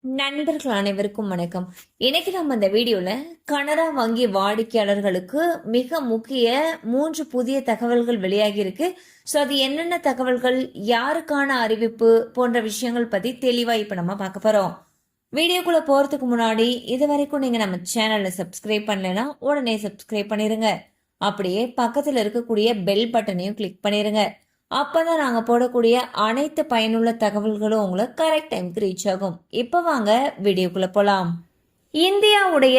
நண்பர்கள் அனைவருக்கும் வணக்கம். இன்னைக்கு நம்ம இந்த வீடியோல கனரா வங்கி வாடிக்கையாளர்களுக்கு மிக முக்கிய 3 புதிய தகவல்கள் வெளியாகி இருக்கு. ஸோ அது என்னென்ன தகவல்கள், யாருக்கான அறிவிப்பு போன்ற விஷயங்கள் பத்தி தெளிவா இப்ப நம்ம பார்க்க போறோம். வீடியோக்குள்ள போறதுக்கு முன்னாடி இது வரைக்கும் நீங்க நம்ம சேனலை சப்ஸ்கிரைப் பண்ணலைன்னா உடனே சப்ஸ்கிரைப் பண்ணிருங்க. அப்படியே பக்கத்துல இருக்கக்கூடிய பெல் பட்டனையும் கிளிக் பண்ணிருங்க. அப்பதான் நாங்க போடக்கூடிய அனைத்து பயனுள்ள தகவல்களும் உங்களுக்கு கரெக்ட் டைம்க்கு ரீச் ஆகும். இப்ப வாங்க வீடியோக்குள்ள போலாம். இந்தியாவுடைய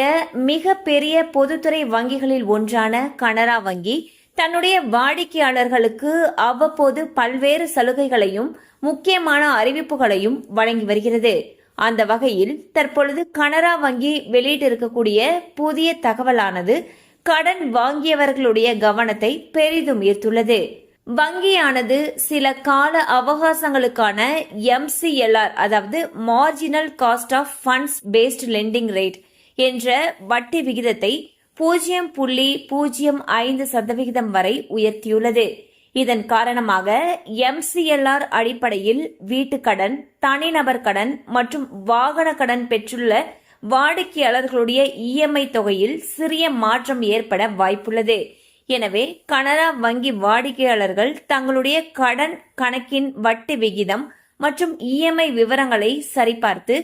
மிக பெரிய பொதுத்துறை வங்கிகளில் ஒன்றான கனரா வங்கி தன்னுடைய வாடிக்கையாளர்களுக்கு அவ்வப்போது பல்வேறு சலுகைகளையும் முக்கியமான அறிவிப்புகளையும் வழங்கி வருகிறது. அந்த வகையில் தற்பொழுது கனரா வங்கி வெளியிட்டிருக்கக்கூடிய புதிய தகவலானது கடன் வாங்கியவர்களுடைய கவனத்தை பெரிதும் ஈர்த்துள்ளது. வங்கியானது சில கால அவகாசங்களுக்கான MCLR அதாவது marginal cost of funds based lending rate என்ற வட்டி விகிதத்தை 0.05% வரை உயர்த்தியுள்ளது. இதன் காரணமாக MCLR அடிப்படையில் வீட்டுக்கடன், தனிநபர் கடன் மற்றும் வாகன கடன் பெற்றுள்ள வாடிக்கையாளர்களுடைய EMI தொகையில் சிறிய மாற்றம் ஏற்பட வாய்ப்புள்ளது. எனவே கனரா வங்கி வாடிக்கையாளர்கள் தங்களுடைய கடன் கணக்கின் வட்டி விகிதம் மற்றும் EMI விவரங்களை சரிபார்த்து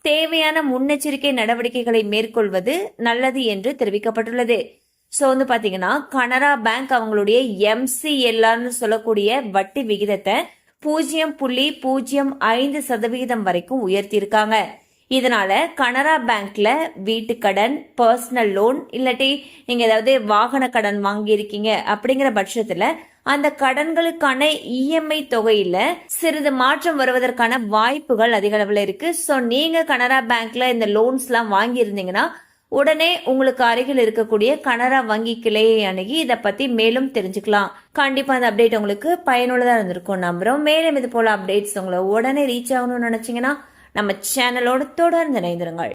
தேவையான முன்னெச்சரிக்கை நடவடிக்கைகளை மேற்கொள்வது நல்லது என்று தெரிவிக்கப்பட்டுள்ளது. ஸோ பாத்தீங்கன்னா கனரா பேங்க் அவங்களுடைய MCLRன்னு சொல்லக்கூடிய வட்டி விகிதத்தை 0.05% வரைக்கும் உயர்த்தியிருக்காங்க. இதனால கனரா பேங்க்ல வீட்டுக்கடன், பர்சனல் லோன் இல்லாட்டி நீங்க ஏதாவது வாகன கடன் வாங்கியிருக்கீங்க அப்படிங்கிற பட்சத்துல அந்த கடன்களுக்கான EMI தொகையில சிறிது மாற்றம் வருவதற்கான வாய்ப்புகள் அதிக அளவுல இருக்கு. ஸோ நீங்க கனரா பேங்க்ல இந்த லோன்ஸ் எல்லாம் வாங்கி இருந்தீங்கன்னா உடனே உங்களுக்கு அருகில் இருக்கக்கூடிய கனரா வங்கி கிளையை அணுகி இதை பத்தி மேலும் தெரிஞ்சுக்கலாம். கண்டிப்பா அந்த அப்டேட் உங்களுக்கு பயனுள்ளதா இருந்திருக்கும் நம்புறோம். மேலும் இது போல அப்டேட்ஸ் உங்களை உடனே ரீச் ஆகணும்னு நினைச்சீங்கன்னா நம்ம சேனலோடு தொடர்ந்து இணைந்திருங்கள்.